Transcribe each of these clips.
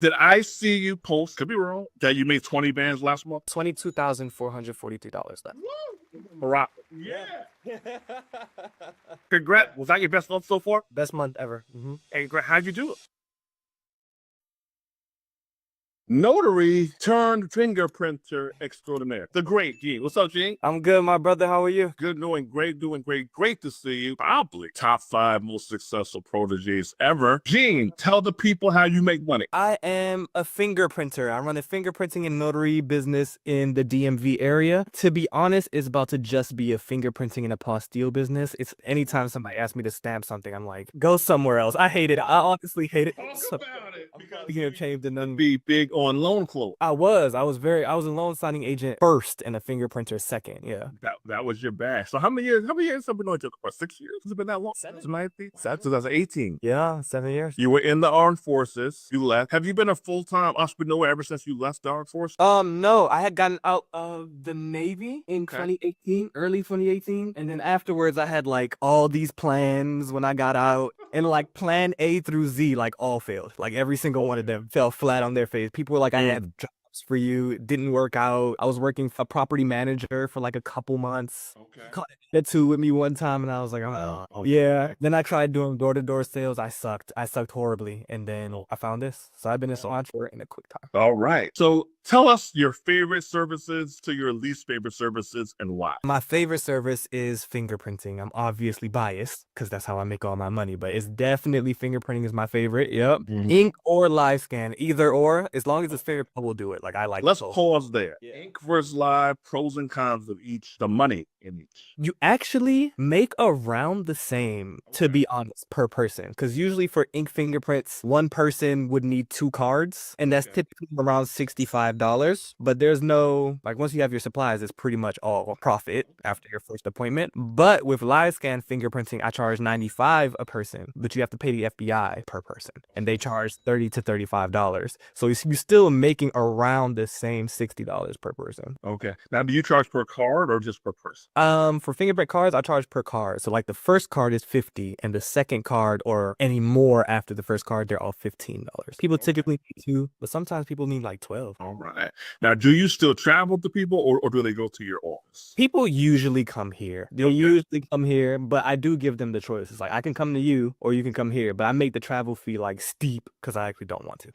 Did I see you post, could be wrong, that you made 20 bands last month? $22,443 left. Hurrah. Yeah. Congrats. Was that your best month so far? Best month ever. Hey, how'd you do it? Notary turned fingerprinter extraordinaire. The great Gene. What's up, Gene? I'm good, my brother. How are you? Good, doing great, doing great. Great to see you. Probably top 5 most successful proteges ever. Gene, tell the people how you make money. I am a fingerprinter. I run a fingerprinting and notary business in the DMV area. To be honest, it's about to just be a fingerprinting and apostille business. It's anytime somebody asks me to stamp something, I'm like, go somewhere else. I hate it. I honestly hate it. Talk about it. I'm here changed the none. Be big on loan close. I was a loan signing agent first and a fingerprinter second. Yeah. That was your bag. So how many years have you been on for? 6 years? Has it been that long? 2018. Yeah, 7 years. You were in the armed forces. You left. Have you been a full-time entrepreneur ever since you left the armed force? No, I had gotten out of the Navy in 2018, early 2018. And then afterwards I had like all these plans when I got out, and like plan A through Z, like all failed. Like every single one of them fell flat on their face. People were like, I have jobs for you. It didn't work out. I was working for a property manager for like a couple months. Caught that too with me one time, and I was like, oh yeah. Then I tried doing door-to-door sales. I sucked horribly. And then I found this. So I've been a entrepreneur in a quick time. All right. So tell us your favorite services to your least favorite services and why. My favorite service is fingerprinting. I'm obviously biased because that's how I make all my money, but it's definitely fingerprinting is my favorite. Yep. Ink or live scan, either or. As long as it's fair, I will do it. Like I like. Let's pause there. Ink versus live, pros and cons of each. The money in each. You actually make around the same, to be honest, per person. Because usually for ink fingerprints, one person would need 2 cards, and that's typically around $65. But there's no, like, once you have your supplies, it's pretty much all profit after your first appointment. But with live scan fingerprinting, I charge $95 a person, but you have to pay the FBI per person, and they charge $30 to $35. So you're still making around the same $60 per person. Okay. Now, do you charge per card or just per person? For fingerprint cards, I charge per card. So like the first card is $50, and the second card or any more after the first card, they're all $15. People typically need 2, but sometimes people need like 12. All right. Now, do you still travel to people, or do they go to your office? People usually come here. They'll usually come here, but I do give them the choice. It's like, I can come to you or you can come here, but I make the travel fee like steep because I actually don't want to.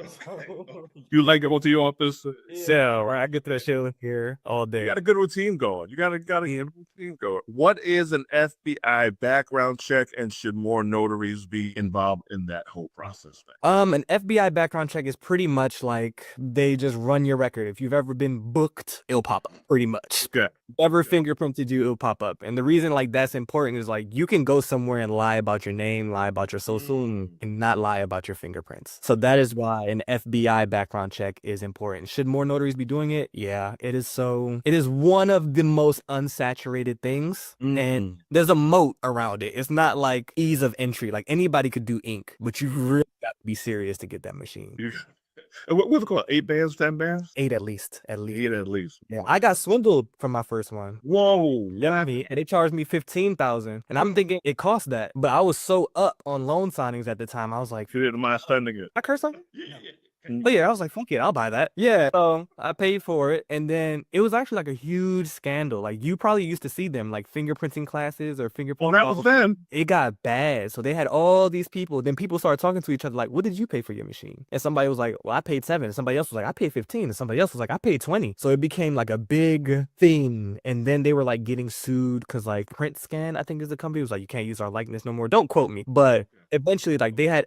You like to go to your office? So, right, I get to that show here all day. You got a good routine going. You got a routine going. What is an FBI background check, and should more notaries be involved in that whole process? An FBI background check is pretty much like they just run your record. If you've ever been booked, it'll pop up pretty much. Okay. Whoever fingerprinted you, it'll pop up. And the reason like that's important is like you can go somewhere and lie about your name, lie about your social, and not lie about your fingerprints. So that is why an FBI background check is important. Should more notaries be doing it? Yeah, it is. So it is one of the most unsaturated things, and there's a moat around it. It's not like ease of entry. Like anybody could do ink, but you really got to be serious to get that machine. What's it called? 8 bands, 10 bands? 8 at least. 8 at least. Yeah, I got swindled from my first one. Whoa. Yeah, and they charged me $15,000, and I'm thinking it cost that. But I was so up on loan signings at the time. I was like, You didn't mind spending it. I curse on? But yeah, I was like, fuck it, I'll buy that. Yeah, so I paid for it, and then it was actually like a huge scandal. Like you probably used to see them, like fingerprinting classes or fingerprinting. Well, that was then. It got bad, so they had all these people. Then people started talking to each other, like, "What did you pay for your machine?" And somebody was like, "Well, I paid 7." And somebody else was like, "I paid 15." And somebody else was like, "I paid 20." So it became like a big thing. And then they were like getting sued because like Print Scan, I think is the company, was like, "You can't use our likeness no more." Don't quote me, but eventually, like they had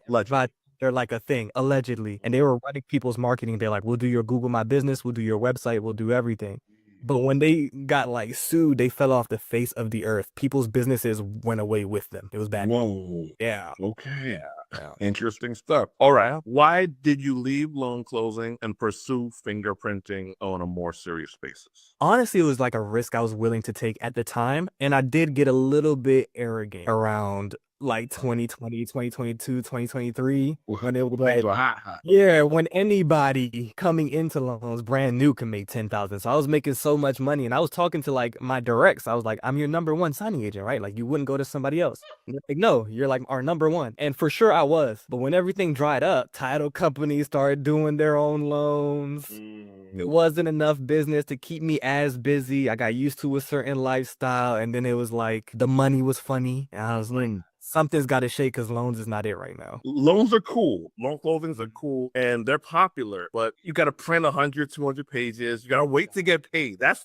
they're like a thing, allegedly. And they were running people's marketing. They're like, we'll do your Google My Business, we'll do your website, we'll do everything. But when they got like sued, they fell off the face of the earth. People's businesses went away with them. It was bad. Whoa. Yeah. Okay. Yeah. Interesting stuff. All right. Why did you leave loan closing and pursue fingerprinting on a more serious basis? Honestly, it was like a risk I was willing to take at the time. And I did get a little bit arrogant around like 2020, 2022, 2023, when it was Things like, were hot. yeah, when anybody coming into loans brand new can make 10,000. So I was making so much money, and I was talking to like my directs. I was like, I'm your number one signing agent, right? Like, you wouldn't go to somebody else. And they're like, no, you're like our number one. And for sure I was. But when everything dried up, title companies started doing their own loans. It wasn't enough business to keep me as busy. I got used to a certain lifestyle, and then it was like the money was funny. And I was like, something's got to shake because loans is not it right now. Loans are cool. Loan closings are cool and they're popular, but you got to print 100, 200 pages. You got to wait to get paid. That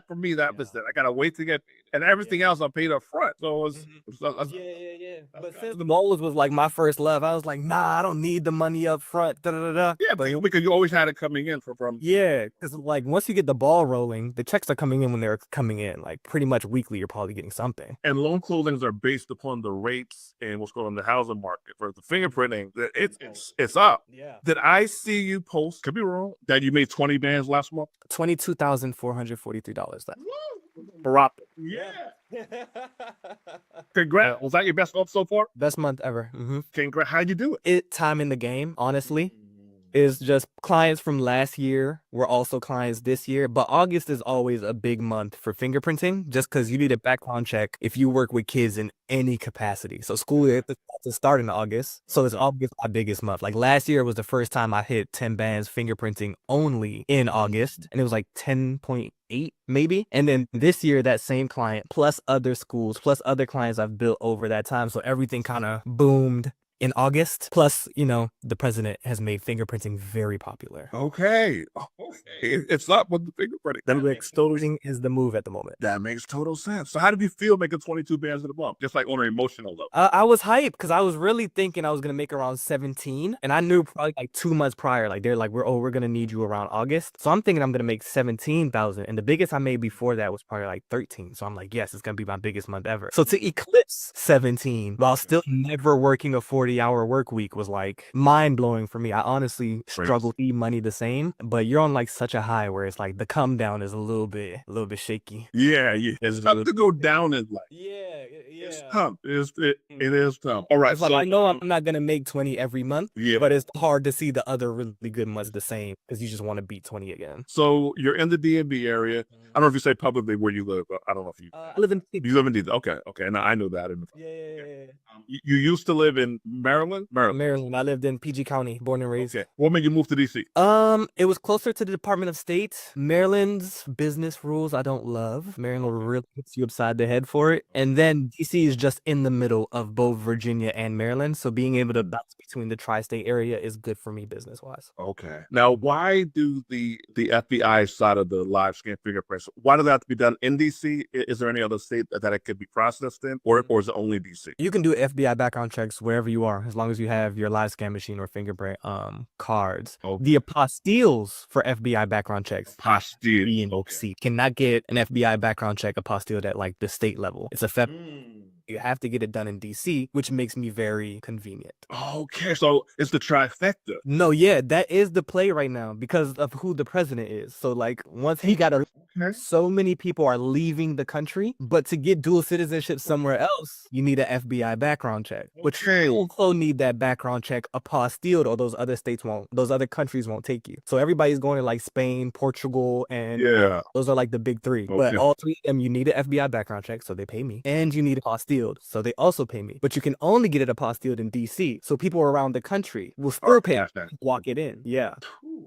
for me, that was it. I got to wait to get paid. And everything else I paid up front. So it's, Yeah. But since the loans was like my first love, I was like, nah, I don't need the money up front. yeah, but because you always had it coming in from Yeah, because like once you get the ball rolling, the checks are coming in when they're coming in. Like pretty much weekly, you're probably getting something. and loan closings are based upon the rates and what's going on in the housing market. For the fingerprinting, it's up. Yeah. Did I see you post? Could be wrong. That you made 20 bands last month. $22,443 left. Barack. Yeah. Congrats. Was that your best month so far? Best month ever. Congrats. How'd you do it? Time in the game, honestly, is just clients from last year were also clients this year. But August is always a big month for fingerprinting just because you need a background check if you work with kids in any capacity. So school is to start in August. So it's August my biggest month. Like last year was the first time I hit 10 bands fingerprinting only in August. And it was like 10.8 maybe. And then this year, that same client plus other schools, plus other clients I've built over that time. So everything kind of boomed in August. Plus, you know, the president has made fingerprinting very popular. Okay. It's up with the fingerprinting. The extorting is the move at the moment. That makes total sense. So how did you feel making 22 bands in a month? Just like on an emotional level. I was hyped because I was really thinking I was gonna make around 17, and I knew probably like 2 months prior, like they're like, we're gonna need you around August. So I'm thinking I'm gonna make 17,000, and the biggest I made before that was probably like 13. So I'm like, yes, it's gonna be my biggest month ever. So to eclipse 17 while still never working a 40-hour work week was like mind blowing for me. I honestly struggle to eat money the same, but you're on like such a high where it's like the come down is a little bit shaky. Yeah. It's tough to go down in life. It's tough. It is tough. All right. It's like, I know I'm not gonna make 20 every month, but it's hard to see the other really good months the same because you just want to beat 20 again. So you're in the DMV area. I don't know if you say publicly where you live. But I don't know if you. I live in. You live in D. Okay. Now I know that. You used to live in Maryland. Maryland. I lived in PG County, born and raised. Okay. What made you move to DC? It was closer to the Department of State. Maryland's business rules I don't love. Maryland really hits you upside the head for it. And then DC is just in the middle of both Virginia and Maryland. So being able to bounce between the tri-state area is good for me business-wise. Okay. Now, why do the FBI side of the live scan fingerprints, why does that have to be done in DC? Is there any other state that it could be processed in? Or is it only DC? You can do FBI background checks wherever you are, as long as you have your live scan machine or fingerprint cards. Okay. The apostilles for FBI background checks. Apostille. Okay. Cannot get an FBI background check apostille at like the state level. It's a you have to get it done in DC, which makes me very convenient. Okay, so it's the trifecta. No, yeah, that is the play right now because of who the president is. So like once he got so many people are leaving the country, but to get dual citizenship somewhere else, you need an FBI background check, which you also need that background check apostilled, or those other countries won't take you. So everybody's going to like Spain, Portugal, and those are like the big three. Okay. But all three of them, you need an FBI background check, so they pay me, and you need apostilled, so they also pay me. But you can only get it apostilled in DC, so people around the country will still pay to walk it in. Yeah.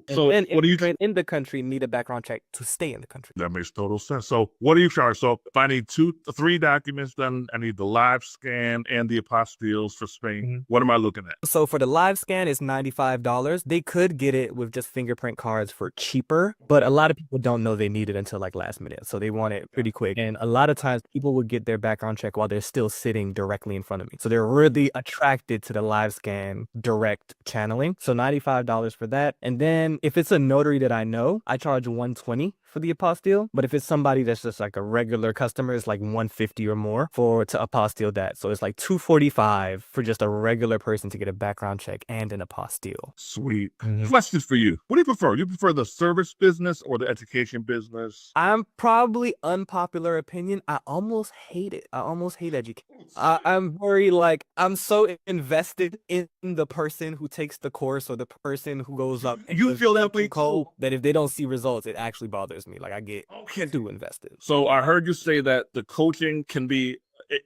So and what do you in the country need a background check to stay in the country? That makes total sense. So what do you charge? So if I need 3 documents done, I need the live scan and the apostilles for Spain. What am I looking at? So for the live scan, it's $95. They could get it with just fingerprint cards for cheaper, but a lot of people don't know they need it until like last minute, so they want it pretty quick. And a lot of times people would get their background check while they're still sitting directly in front of me, so they're really attracted to the live scan direct channeling. So $95 for that. And then if it's a notary that I know, I charge $120 for the apostille. But if it's somebody that's just like a regular customer, it's like $150 or more to apostille that. So it's like $245 for just a regular person to get a background check and an apostille. Sweet. Question for you. What do you prefer? You prefer the service business or the education business? I'm probably unpopular opinion. I almost hate it. I almost hate education. I'm very like, I'm so invested in the person who takes the course or the person who goes up. You feel that way too? That if they don't see results, it actually bothers me. Like I get too invested. So I heard you say that the coaching can be,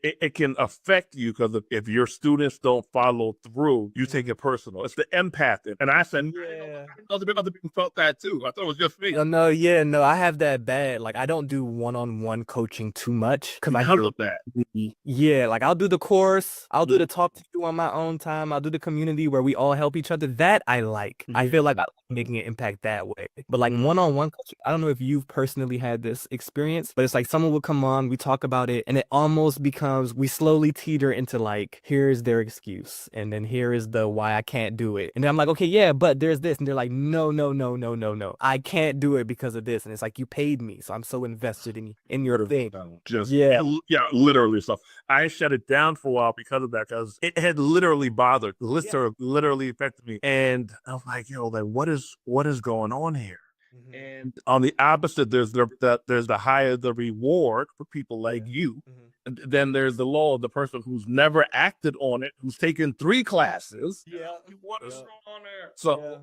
it can affect you because if your students don't follow through, you take it personal. It's the empath. And I said, Yeah. other people felt that too. I thought it was just me. No, I have that bad. Like I don't do one-on-one coaching too much because I love that. Yeah, like I'll do the course, I'll do the talk to you on my own time, I'll do the community where we all help each other. That I like. I feel like I like making an impact that way. But like one-on-one coaching, I don't know if you've personally had this experience, but it's like someone will come on, we talk about it, and it almost becomes, we slowly teeter into like, here's their excuse, and then here is the why I can't do it. And then I'm like, okay, yeah, but there's this. And they're like, no. I can't do it because of this. And it's like, you paid me, so I'm so invested in your thing. Yeah, literally stuff. I shut it down for a while because of that, because it had literally bothered, literally affected me. And I'm like, yo, like what is going on here? And on the opposite, there's the higher the reward for people like you. And then there's the law of the person who's never acted on it, who's taken 3 classes. What is going on there? So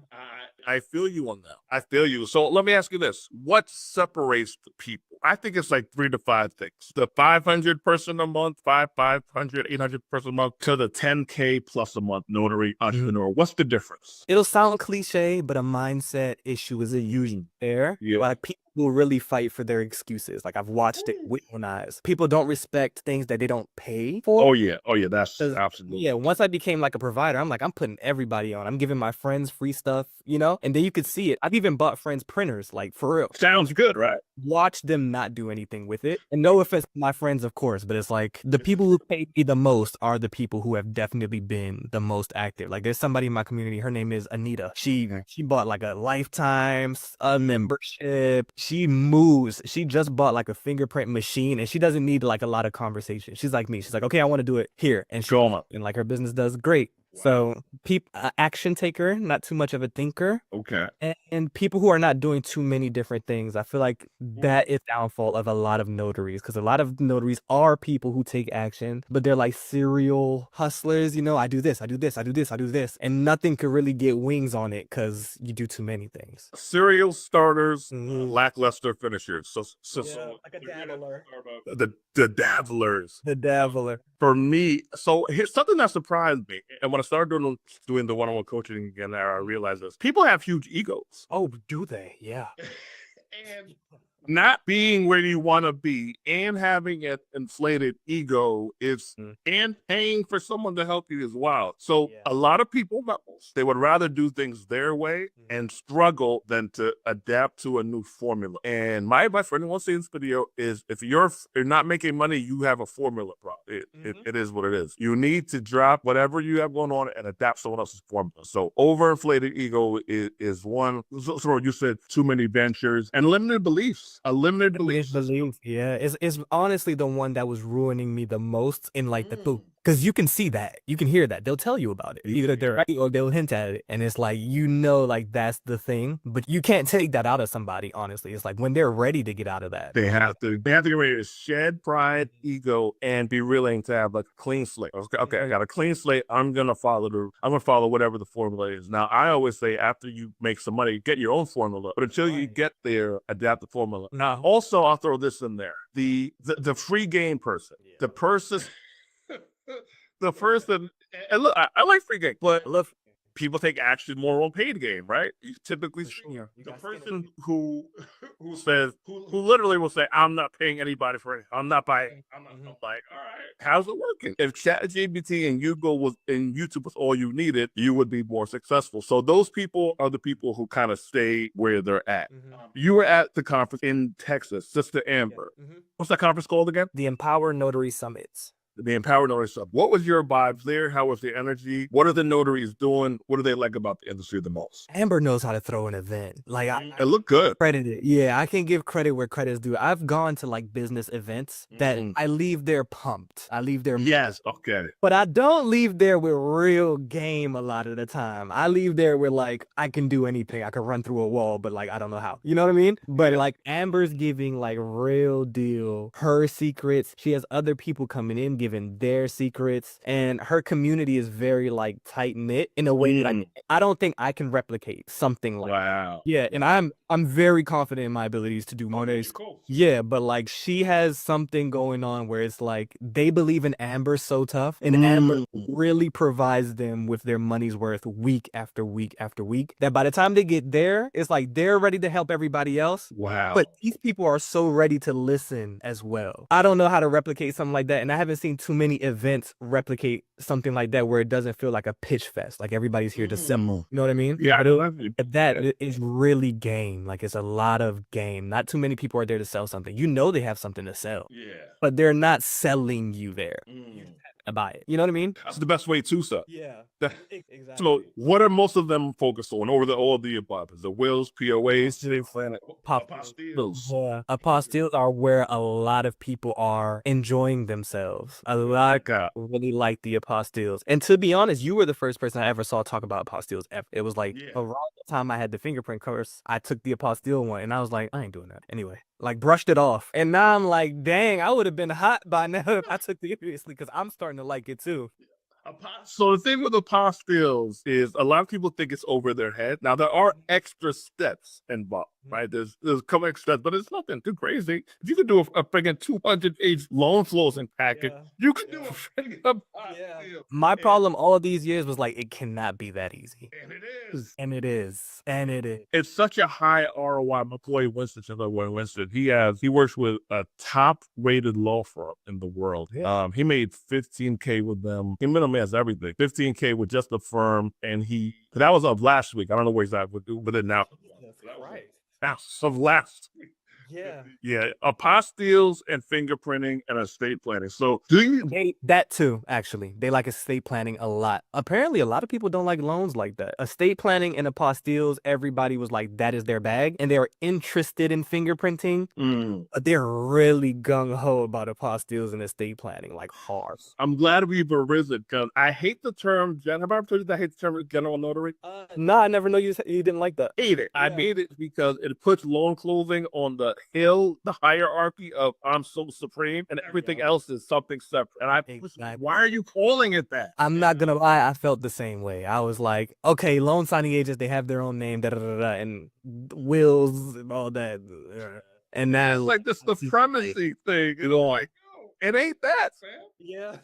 I feel you on that. I feel you. So let me ask you this. What separates the people? I think it's like 3 to 5 things. The 500 person a month, 500, 800 person a month, to the 10K plus a month notary entrepreneur. What's the difference? It'll sound cliche, but a mindset issue is a usually there. Like people will really fight for their excuses. Like I've watched it with my own eyes. People don't respect things that they don't pay for. Oh yeah, that's absolutely. Yeah, once I became like a provider, I'm like, I'm putting everybody on. I'm giving my friends free stuff, and then you could see it. I've even bought friends printers, like for real. Sounds good, right? Watch them not do anything with it. And no offense to my friends, of course, but it's like the people who pay me the most are the people who have definitely been the most active. Like there's somebody in my community, her name is Anita. She bought like a lifetime membership. She moves. She just bought like a fingerprint machine, and she doesn't need like a lot of conversation. She's like me. She's like, okay, I want to do it here. And and like her business does great. So action taker, not too much of a thinker. Okay. And people who are not doing too many different things. I feel like that is downfall of a lot of notaries, because a lot of notaries are people who take action, but they're like serial hustlers. I do this, I do this, I do this, I do this, and nothing could really get wings on it because you do too many things. Serial starters, lackluster finishers. So like a dabbler. The dabblers. The dabbler. For me, so here's something that surprised me. And when I started doing the one-on-one coaching again, I realized this. People have huge egos. Oh, do they? Yeah. And not being where you want to be and having an inflated ego is, and paying for someone to help you as well. So a lot of people, they would rather do things their way and struggle than to adapt to a new formula. And my advice for anyone seeing this video is, if you're not making money, you have a formula problem. It is what it is. You need to drop whatever you have going on and adapt someone else's formula. So overinflated ego is one. So you said too many ventures and limited beliefs. A limited belief. Yeah, it's honestly the one that was ruining me the most in like the book. Because you can see that, you can hear that, they'll tell you about it. Either they're right or they'll hint at it. And it's like, like that's the thing, but you can't take that out of somebody, honestly. It's like when they're ready to get out of that. They have to get ready to shed pride, ego, and be willing to have like a clean slate. Okay, I got a clean slate. I'm going to follow whatever the formula is. Now, I always say after you make some money, get your own formula. But until you get there, adapt the formula. Now, also, I'll throw this in there. The free game person, the person... The person, and look, I like free game, but look, people take action more on paid game, right? You typically the person who literally will say, "I'm not paying anybody for it. I'm not buying." I'm like, all right, how's it working? If ChatGPT and YouTube was all you needed, you would be more successful. So those people are the people who kind of stay where they're at. You were at the conference in Texas, Sister Amber. What's that conference called again? The Empower Notary Summits. the Empowered Notary stuff. What was your vibes there? How was the energy? What are the notaries doing? What do they like about the industry the most? Amber knows how to throw an event. Like It looked good. credit it. Yeah, I can give credit where credit is due. I've gone to like business events that I leave there pumped. I leave there Yes, okay. but I don't leave there with real game a lot of the time. I leave there with like, I can do anything. I can run through a wall, but like, I don't know how. You know what I mean? But like Amber's giving like real deal her secrets. She has other people coming in giving their secrets. And her community is very like tight knit in a way that I don't think I can replicate something like Wow. yeah, and I'm very confident in my abilities to do more days. Yeah, but like she has something going on where it's like they believe in Amber so tough, and Amber really provides them with their money's worth week after week after week. That by the time they get there, it's like they're ready to help everybody else. Wow. But these people are so ready to listen as well. I don't know how to replicate something like that, and I haven't seen too many events replicate something like that where it doesn't feel like a pitch fest. Like everybody's here to sell. You know what I mean? Yeah, I love it. That is really game. Like it's a lot of game. Not too many people are there to sell something. You know they have something to sell. Yeah. But they're not selling you there. You buy it. You know what I mean? That's the best way to sell. Yeah. That- Exactly. So, what are most of them focused on? Over all the above, is the wills, POAs, Apostilles. Yeah. Apostilles are where a lot of people are enjoying themselves. A lot really like the apostilles. And to be honest, you were the first person I ever saw talk about apostilles ever. It was like around the time I had the fingerprint course, I took the apostille one and I was like, I ain't doing that. Anyway, like brushed it off. And now I'm like, dang, I would have been hot by now if I took the seriously because I'm starting to like it too. So the thing with apostilles is a lot of people think it's over their head. Now there are extra steps involved, right? There's a couple extra steps, but it's nothing too crazy. If you could do a freaking 200-page loan closing packet, you could do a freaking apostille. My problem all of these years was like, it cannot be that easy. And it is. And it is. And it is. It's such a high ROI. My employee Winston, he works with a top-rated law firm in the world. He made $15K with them. He minimum has everything. $15K with just the firm, and that was of last week. I don't know where exactly, but it now. Right. Now of last week. Yeah, apostilles and fingerprinting and estate planning. So That too, actually. They like estate planning a lot. Apparently, a lot of people don't like loans like that. Estate planning and apostilles, everybody was like, that is their bag. And they were interested in fingerprinting. But they're really gung-ho about apostilles and estate planning, like hard. I'm glad we've arisen because I hate the term have I ever told you that I hate the term general notary? No, I never know you didn't like that. Hate it. I hate it because it puts loan closing on the hill, the hierarchy of I'm so supreme, and everything else is something separate. And why are you calling it that? I'm not gonna lie, I felt the same way. I was like, okay, loan signing agents, they have their own name, and wills and all that. And now It's like this supremacy thing. You know, like, it ain't that, man. Yeah.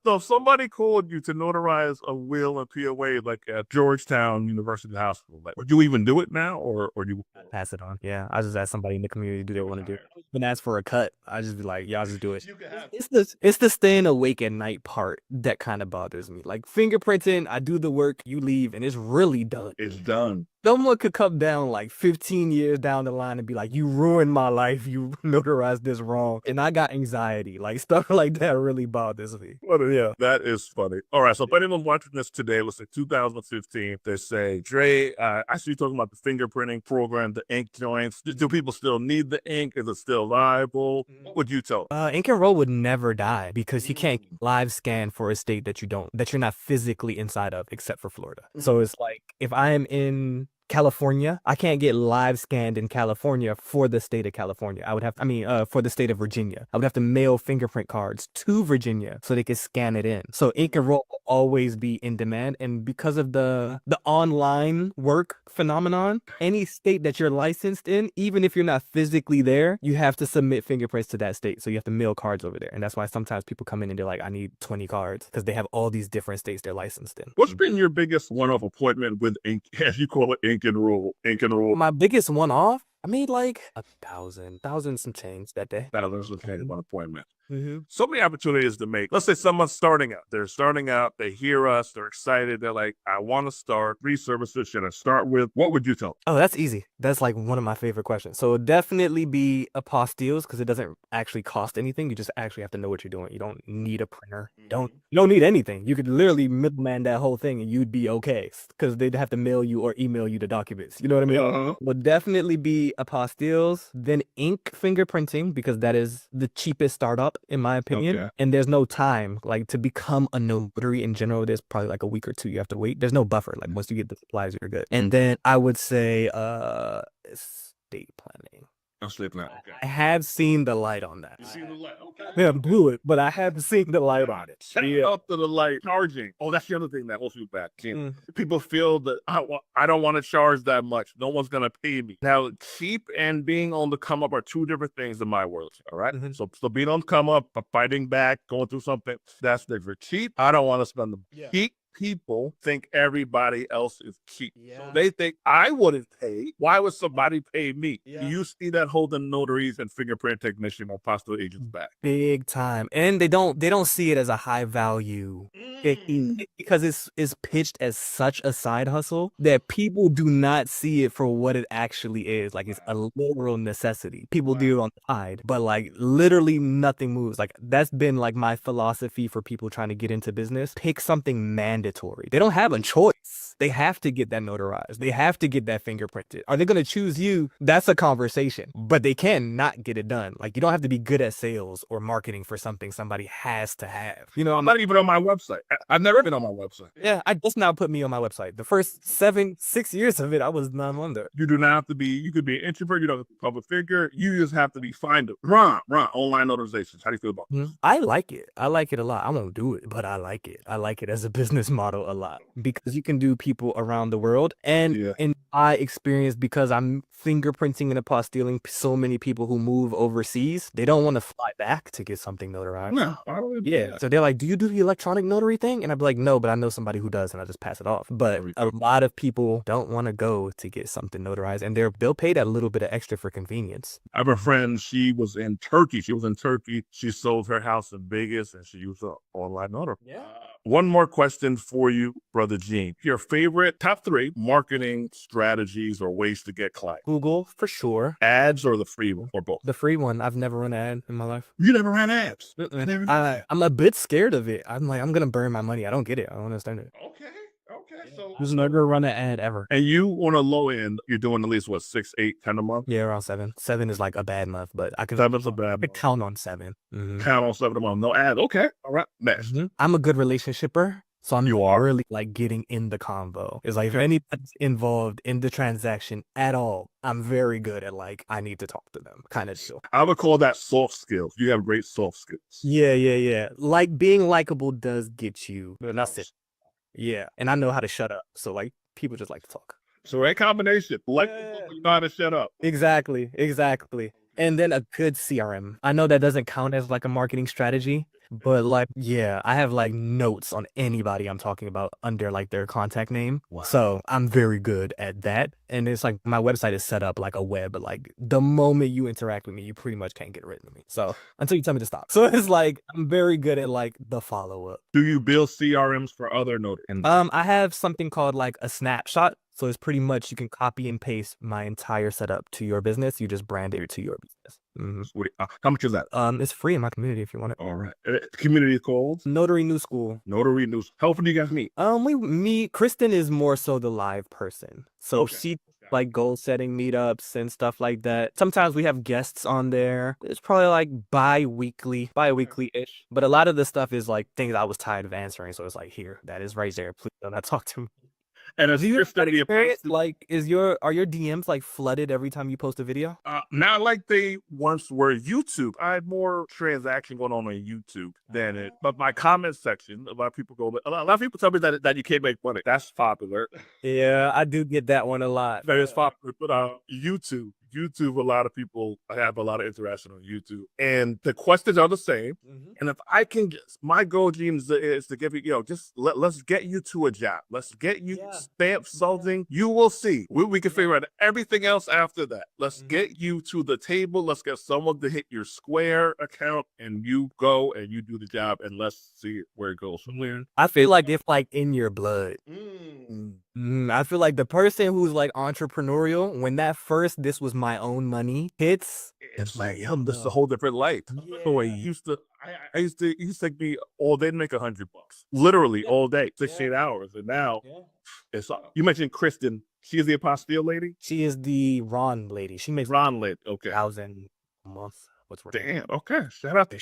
So if somebody called you to notarize a will and POA like at Georgetown University Hospital, like, would you even do it now, or you Pass it on? Yeah, I just ask somebody in the community, do they want to do it? When ask for a cut, I just be like, y'all just do it. It's the staying awake at night part that kind of bothers me. Like fingerprinting, I do the work, you leave, and it's really done. It's done. Someone could come down like 15 years down the line and be like, you ruined my life. You notarized this wrong. And I got anxiety. Like stuff like that really bothers me. But yeah, that is funny. All right. So if anyone watching this today, let's say 2015, they say, Dre, I see you talking about the fingerprinting program, the ink joints. Do people still need the ink? Is it still liable? What would you tell them? Ink and roll would never die because you can't live scan for a state that you're not physically inside of, except for Florida. So it's like if I am in California, I can't get live scanned in California for the state of California. For the state of Virginia. I would have to mail fingerprint cards to Virginia so they could scan it in. So ink and roll will always be in demand. And because of the online work phenomenon, any state that you're licensed in, even if you're not physically there, you have to submit fingerprints to that state. So you have to mail cards over there. And that's why sometimes people come in and they're like, I need 20 cards because they have all these different states they're licensed in. What's been your biggest one-off appointment with ink, as you call it, ink and roll? My biggest one-off, I made like 1,000 some change that day. That was one appointment. So many opportunities to make. Let's say someone's starting out. They're starting out. They hear us. They're excited. They're like, I want to start. 3 services should I start with? What would you tell them? Oh, that's easy. That's like one of my favorite questions. So it'd definitely be Apostilles because it doesn't actually cost anything. You just actually have to know what you're doing. You don't need a printer. You don't need anything. You could literally middleman that whole thing and you'd be okay because they'd have to mail you or email you the documents. You know what I mean? Would definitely be Apostilles, then ink fingerprinting because that is the cheapest startup in my opinion. Okay. And there's no time like to become a notary in general. There's probably like a week or 2 you have to wait. There's no buffer. Like once you get the supplies, you're good. And then I would say estate planning. Estate planning. Okay. I have seen the light on that. You see the light? Okay. Yeah, blew it, but I have seen the light on it. Shout out to the light. Charging. Oh, that's the other thing that holds you back. People feel that I don't want to charge that much. No one's going to pay me. Now, cheap and being on the come up are 2 different things in my world. All right. So being on the come up, fighting back, going through something, that's different. Cheap, I don't want to spend them. Cheap people think everybody else is cheap. So they think I wouldn't pay. Why would somebody pay me? You see that holding notaries and fingerprint technician or apostille agents back. Big time. And they don't see it as a high value because it's pitched as such a side hustle that people do not see it for what it actually is. Like it's a literal necessity. People do it on the side, but like literally nothing moves. Like that's been like my philosophy for people trying to get into business. Pick something mandatory. They don't have a choice. They have to get that notarized. They have to get that fingerprinted. Are they going to choose you? That's a conversation, but they can not get it done. Like you don't have to be good at sales or marketing for something somebody has to have. You know, I'm not even on my website. I've never been on my website. Yeah, I just now put me on my website. The first 6 years of it, I was non-wonder. You do not have to be, you could be an introvert, you don't have to be a public figure. You just have to be findable. Ron, online notarizations. How do you feel about this? I like it. I like it a lot. I won't do it, but I like it. I like it as a business model a lot because you can do people around the world. And in my experience, because I'm fingerprinting and apostilling so many people who move overseas, they don't want to fly back to get something notarized. No, I don't. Yeah. So they're like, do you do the electronic notary thing? And I'd be like, no, but I know somebody who does, and I just pass it off. But a lot of people don't want to go to get something notarized, and they'll pay that little bit of extra for convenience. I have a friend, she was in Turkey. She sold her house in Vegas, and she used an online notary. One more question for you, Brother Gene. Your favorite top 3 marketing strategies or ways to get clients? Google, for sure. Ads or the free one, or both? The free one. I've never run an ad in my life. You never ran ads? I'm a bit scared of it. I'm like, I'm going to burn my money. I don't get it. I don't understand it. Okay. So I've never run an ad ever. And you on a low end, you're doing at least what, 6, 8, 10 a month? Yeah, around 7. 7 is like a bad month, but I can 7's a bad month. count on 7. Count on 7 a month. No ads. Okay. All right. Next. I'm a good relationshiper. So I'm really like getting in the convo. It's like if anybody's involved in the transaction at all, I'm very good at like, I need to talk to them kind of deal. I would call that soft skills. You have great soft skills. Yeah. Like being likable does get you. That's it. Yeah. And I know how to shut up. So like people just like to talk. So a combination. Like you know how to shut up. Exactly. And then a good CRM. I know that doesn't count as like a marketing strategy, but like, yeah, I have like notes on anybody I'm talking about under like their contact name. Wow. So I'm very good at that. And it's like my website is set up like a web, but like the moment you interact with me, you pretty much can't get rid of me. So until you tell me to stop. So it's like, I'm very good at like the follow up. Do you build CRMs for other notaries? I have something called like a snapshot. So it's pretty much you can copy and paste my entire setup to your business. You just brand it to your business. How much is that? It's free in my community if you want it. All right. Community is called Notary New School. Notary News. How often do you guys meet? Kristen is more so the live person. So she like goal setting meetups and stuff like that. Sometimes we have guests on there. It's probably like bi-weekly-ish. But a lot of the stuff is like things I was tired of answering. So it's like, here, that is right there. Please do not talk to me. And as your study experience, like, are your DMs like flooded every time you post a video? Not like they once were. YouTube, I had more transaction going on YouTube than it. But my comment section, a lot of people tell me that you can't make money. That's popular. Yeah, I do get that one a lot. That is popular. But YouTube, YouTube, a lot of people have a lot of interaction on YouTube, and the questions are the same. And if I can get, my goal, James, is to give you, just let's get you to a job. Let's get you stamp something. You will see. We can figure out everything else after that. Let's get you to the table. Let's get someone to hit your Square account, and you go and you do the job, and let's see where it goes from there. I feel like it's like in your blood. I feel like the person who's like entrepreneurial, when that first "this was my own money" hits, it's like, this is a whole different life. The way you used to, I used to, it used to take me all day to make $100, literally all day, 16 hours, and now it's. You mentioned Kristen. She is the Apostille lady. She is the Ron lady. She makes Ron lit. Okay. 1,000 a month. What's worth? Damn. Okay. Shout out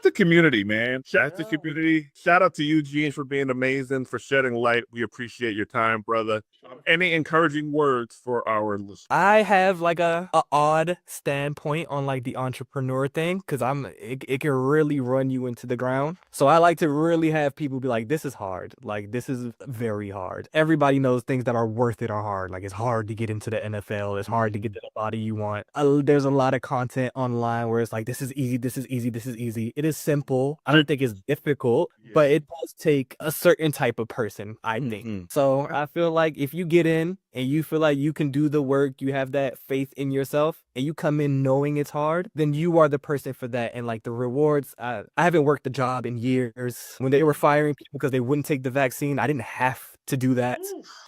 to community, man. Shout out to community. Shout out to you, Gene, for being amazing, for shedding light. We appreciate your time, brother. Any encouraging words for our listeners? I have like a odd standpoint on like the entrepreneur thing, because it can really run you into the ground. So I like to really have people be like, this is hard. Like, this is very hard. Everybody knows things that are worth it are hard. Like, it's hard to get into the NFL. It's hard to get to the body you want. There's a lot of content online where it's like, this is easy, this is easy, this is easy. It is simple. I don't think it's difficult, but it does take a certain type of person, I think. So I feel like if you get in and you feel like you can do the work, you have that faith in yourself, and you come in knowing it's hard, then you are the person for that. And like the rewards, I haven't worked a job in years. When they were firing people because they wouldn't take the vaccine, I didn't have to do that.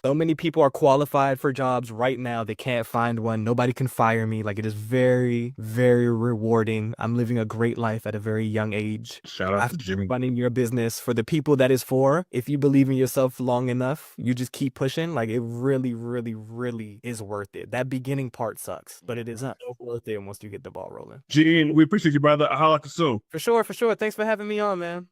So many people are qualified for jobs right now. They can't find one. Nobody can fire me. Like, it is very, very rewarding. I'm living a great life at a very young age. Shout out to Jimmy. Running your business for the people that is for. If you believe in yourself long enough, you just keep pushing. Like, it really, really, really is worth it. That beginning part sucks, but it is not worth it once you get the ball rolling. Gene, we appreciate you, brother. I'll holler at you soon. For sure, for sure. Thanks for having me on, man.